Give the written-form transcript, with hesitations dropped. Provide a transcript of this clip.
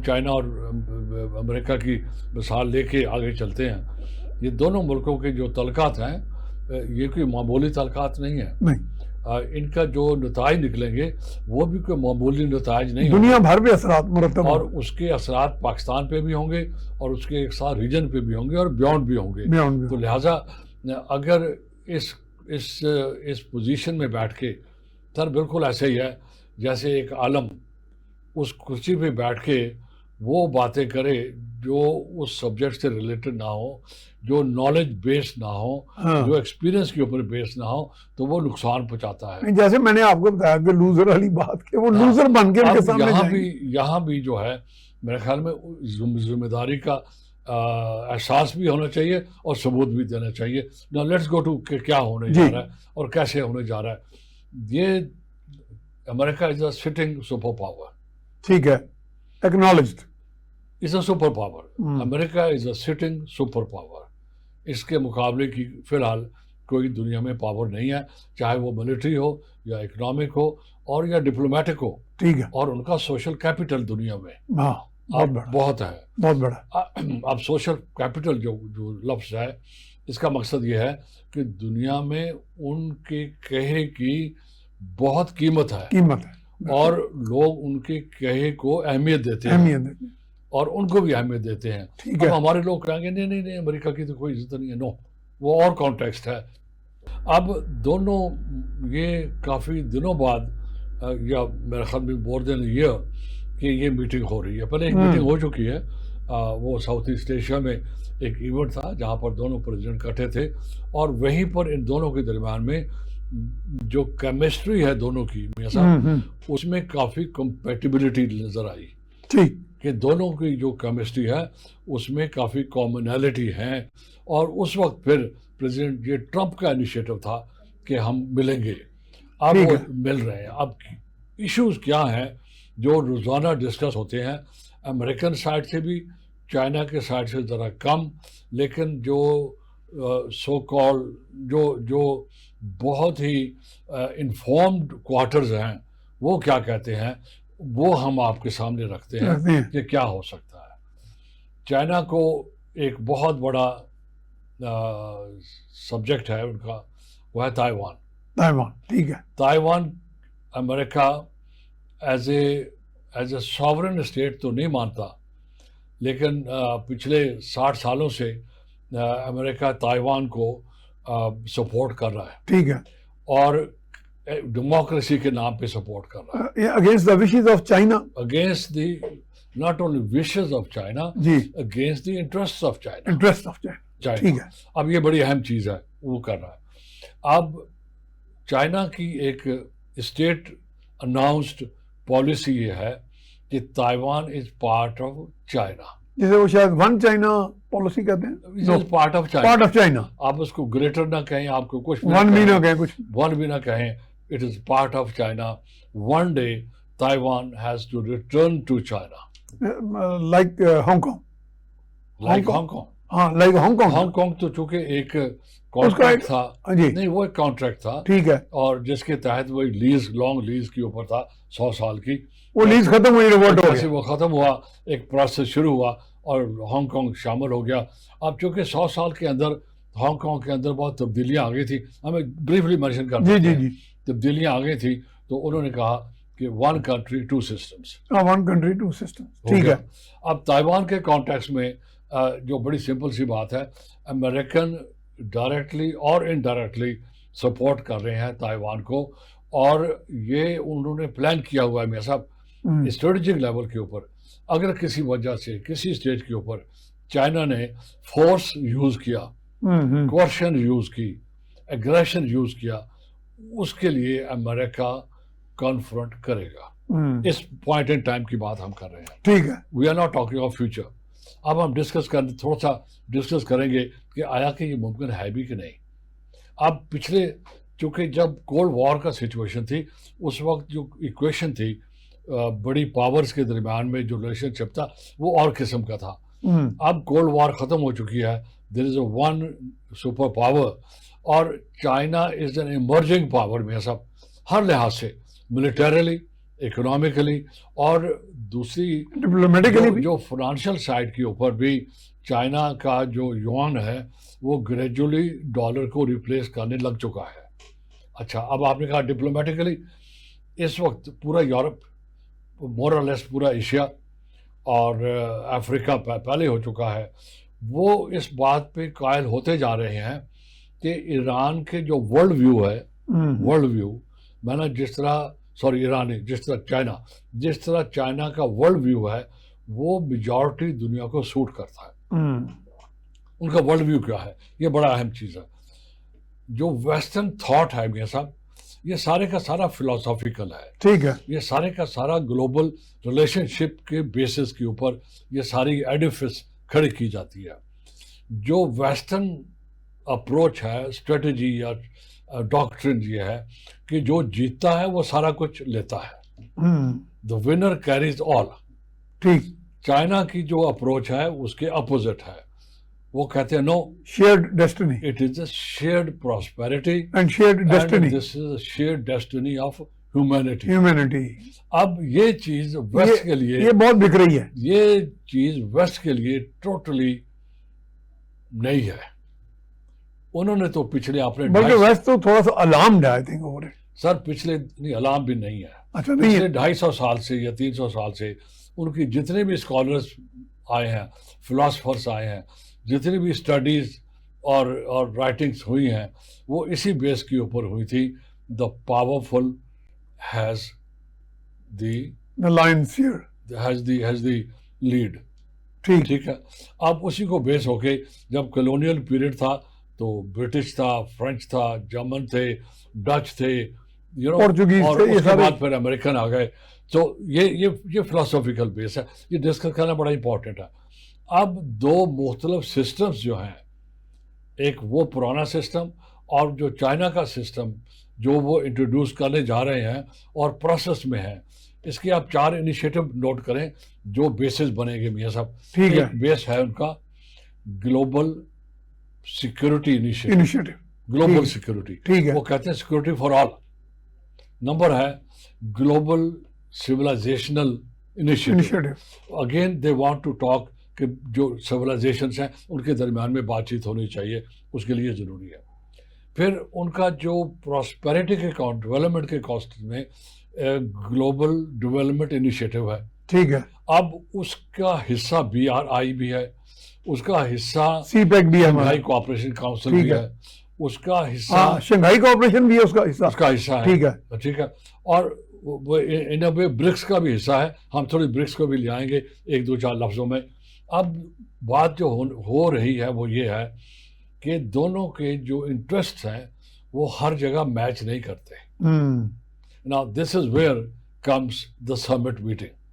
China और America की मिसाल लेके आगे चलते हैं, ये दोनों मुल्कों के जो तलकात हैं ये कोई मामूली तलकात नहीं है। नहीं, इनका जो नताइज निकलेंगे वो भी कोई मामूली नताइज नहीं दुनिया भर पे असरात मुरतब और उसके असरात पाकिस्तान पे भी होंगे और उसके एक साथ रीजन पे भी होंगे और बियॉन्ड भी होंगे। तो लिहाजा अगर इस पोजीशन में बैठ के सर बिल्कुल ऐसे ही है जैसे एक आलम उस कुर्सी पे बैठ के वो बातें करे जो उस सब्जेक्ट से रिलेटेड ना हो, जो नॉलेज बेस्ड ना हो, जो एक्सपीरियंस के ऊपर बेस्ड ना हो, तो वो नुकसान पहुंचाता है। जैसे मैंने आपको बताया कि लूजर वाली बात के वो लूजर बन के उनके सामने यहाँ भी जो है मेरे ख्याल में जिम्मेदारी का एहसास भी होना चाहिए और सबूत भी देना चाहिए। नाउ लेट्स गो टू क्या होने जा रहा है और कैसे होने जा रहा है। ये America is a sitting super power, ठीक है, acknowledged, is a super power. America is a sitting super power. इसके मुकाबले की फिलहाल कोई दुनिया में पावर नहीं है, चाहे वो मिलिट्री हो या इकोनॉमिक हो और या डिप्लोमेटिक हो। ठीक है, और उनका सोशल कैपिटल दुनिया में बहुत है, बहुत बड़ा। अब सोशल कैपिटल जो लफ्ज़ है इसका मकसद ये है कि दुनिया में उनके कहे की बहुत कीमत है और लोग उनके कहे को अहमियत देते हैं और उनको भी अहमियत देते हैं। अब हमारे लोग कहेंगे नहीं नहीं नहीं अमेरिका की तो कोई इज्जत नहीं है, नो, वो और कॉन्टेक्स्ट है। अब दोनों ये काफ़ी दिनों बाद या मेरे ख्याल में मोर देन ईयर कि ये मीटिंग हो रही है। पहले एक मीटिंग हो चुकी है, वो साउथ ईस्ट एशिया में एक इवेंट था जहाँ पर दोनों प्रेसिडेंट इकट्ठे थे और वहीं पर इन दोनों के दरमियान में जो केमिस्ट्री है दोनों की मियां साहब उसमें काफ़ी कंपैटिबिलिटी नज़र आई। ठीक कि दोनों की जो केमिस्ट्री है उसमें काफ़ी कॉमनैलिटी है। और उस वक्त फिर प्रेसिडेंट ये ट्रंप का इनिशिएटिव था कि हम मिलेंगे, अब वो मिल रहे हैं। अब इश्यूज क्या हैं जो रोज़ाना डिस्कस होते हैं अमेरिकन साइड से भी, चाइना के साइड से ज़रा कम, लेकिन जो सो कॉल जो बहुत ही इन्फॉर्म्ड क्वार्टर्स हैं वो क्या कहते हैं वो हम आपके सामने रखते हैं कि क्या हो सकता है। चाइना को एक बहुत बड़ा सब्जेक्ट है उनका, वो है ताइवान। ठीक है, Taiwan America as a sovereign state तो नहीं मानता, लेकिन पिछले 60 सालों से अमेरिका ताइवान को सपोर्ट कर रहा है। ठीक है, और डेमोक्रेसी के नाम पे सपोर्ट कर रहा है against the wishes of China, against the not only wishes of China, against the interest of China. ठीक है, अब ये बड़ी अहम चीज़ है वो कर रहा है। अब चाइना की एक स्टेट अनाउंस्ड पॉलिसी ये है कि Taiwan is part of China, जिसे वो शायद वन चाइना पॉलिसी कहते हैं, पार्ट ऑफ चाइना। आप उसको ग्रेटर ना कहें, आपको कुछ वन भी ना कहें, कुछ वन भी ना कहें, it is part of China. One day Taiwan has to return to China, like Hong, हाँ, लाइक हांगकांग तो चूंकि एक कॉन्ट्रैक्ट था, नहीं वो एक कॉन्ट्रैक्ट था, ठीक है, और जिसके तहत वो लीज, लॉन्ग लीज के ऊपर था 100 साल की, वो लीज खत्म हुई, रिवर्ट हो गया, वो खत्म हुआ, एक प्रोसेस शुरू हुआ और हांगकांग शामिल हो गया। अब चूंकि 100 साल के अंदर हांगकांग के अंदर बहुत तब्दीलियां आ गई थी, हमें ब्रीफली मेंशन करते हैं, तब्दीलियां आ गई थी, तो उन्होंने कहा कि one country two systems, one country two systems, ठीक है। अब ताइवान के कॉन्टेक्स्ट में जो बड़ी सिंपल सी बात है, अमेरिकन डायरेक्टली और इनडायरेक्टली सपोर्ट कर रहे हैं ताइवान को, और ये उन्होंने प्लान किया हुआ है मेरे साहब स्ट्रेटेजिक लेवल के ऊपर। अगर किसी वजह से किसी स्टेट के ऊपर चाइना ने फोर्स यूज किया, कोर्शन यूज की, एग्रेशन यूज किया, उसके लिए अमेरिका कॉन्फ्रंट करेगा। इस पॉइंट इन टाइम की बात हम कर रहे हैं, ठीक है। We are not talking of future. अब हम थोड़ा सा डिस्कस करेंगे कि आया कि ये मुमकिन है भी कि नहीं। अब पिछले, चूँकि जब कोल्ड वॉर का सिचुएशन थी, उस वक्त जो इक्वेशन थी बड़ी पावर्स के दरमियान में जो रिलेशनशिप था वो और किस्म का था। अब कोल्ड वॉर ख़त्म हो चुकी है, there is a one super power, और China is an emerging power में सब हर लिहाज से, मिलिटरीली, اکنامیکلی اور دوسری ڈپلومیٹکلی جو فائنانشیل سائڈ کے اوپر بھی چائنا کا جو یوان ہے وہ گریجولی ڈالر کو ریپلیس کرنے لگ چکا ہے. اچھا اب آپ نے کہا ڈپلومیٹکلی اس وقت پورا یورپ مور اور لیس پورا ایشیا اور افریقہ پہلے ہو چکا ہے، وہ اس بات پہ قائل ہوتے جا رہے ہیں کہ ایران کے جو ورلڈ ویو ہے، ورلڈ ویو میں نے جس طرح چائنا کا ورلڈ ویو ہے وہ میجورٹی دنیا کو سوٹ کرتا ہے. ان کا ورلڈ ویو کیا ہے، یہ بڑا اہم چیز ہے. جو ویسٹرن تھاٹ ہے میاں صاحب، یہ سارے کا سارا فلاسافیکل ہے. ٹھیک ہے. یہ سارے کا سارا گلوبل ریلیشن شپ کے بیسس کے اوپر یہ ساری ایڈیفس کھڑی کی جاتی ہے. جو ویسٹرن اپروچ ہے، اسٹریٹجی یا ڈاکٹرن یہ ہے کہ جو جیتتا ہے وہ سارا کچھ لیتا ہے. دا ونر کیریز آل. ٹھیک. چائنا کی جو اپروچ ہے اس کے اپوزٹ ہے. وہ کہتے ہیں no, shared destiny. It is a shared prosperity and shared destiny. This is a shared destiny of humanity. Humanity. اب یہ چیز ویسٹ کے لیے، یہ بہت بک رہی ہے. یہ چیز ویسٹ کے لیے ٹوٹلی نہیں ہے. انہوں نے تو پچھلے اپنے بلکہ ویسٹ تو تھوڑا سا الارمڈ ہے آئی تھنک اوور اٹ. سر پچھلے نہیں، علام بھی نہیں ہے. اچھا نہیں ہے. پچھلے 250 سال سے یا 300 سال سے ان کی جتنے بھی اسکالرس آئے ہیں، فلاسفرس آئے ہیں، جتنی بھی اسٹڈیز اور رائٹنگس ہوئی ہیں وہ اسی بیس کے اوپر ہوئی تھی. The powerful has the lead. ٹھیک ہے. اب اسی کو بیس ہو کے جب کلونیل پیریڈ تھا تو برٹش تھا، فرینچ تھا، جرمن تھے، ڈچ تھے، پورچوگیز اور تھے، اس کے بعد پھر امریکن آ گئے. تو یہ فلاسفیکل بیس ہے. یہ ڈسکس کرنا بڑا امپورٹنٹ ہے. اب دو مختلف سسٹمز جو ہیں، ایک وہ پرانا سسٹم اور جو چائنا کا سسٹم جو وہ انٹروڈیوس کرنے جا رہے ہیں اور پروسیس میں ہیں. اس کے آپ 4 انیشیٹو نوٹ کریں جو بیسز بنے گے میاں صاحب. ٹھیک ہے. ایک بیس ہے ان کا global security initiative. Global security. ٹھیک ہے. وہ کہتے ہیں سیکورٹی فار آل. نمبر ہے global civilizational initiative. Again they want to talk کہ جو سویلائزیشنس ہیں ان کے درمیان میں بات چیت ہونی چاہیے، اس کے لیے ضروری ہے. پھر ان کا جو پراسپیرٹی کے ڈیولپمنٹ کے کانسٹنٹ میں گلوبل ڈیولپمنٹ انیشیٹو ہے. ٹھیک ہے. اب اس کا حصہ BRI بھی ہے، اس کا حصہ سی پیک بھی ہے، شنگھائی کوآپریشن کاؤنسل بھی ہے، اس کا حصہ شنگھائی کوآپریشن بھی ہے، اس کا حصہ ہے. ٹھیک ہے. ٹھیک ہے. اور برکس کا بھی حصہ ہے. ہم تھوڑی برکس کو بھی لے آئیں گے 1-2-4 لفظوں میں. اب بات جو ہو رہی ہے وہ یہ ہے کہ دونوں کے جو انٹرسٹ ہیں وہ ہر جگہ میچ نہیں کرتے. Now this is where comes the summit meeting.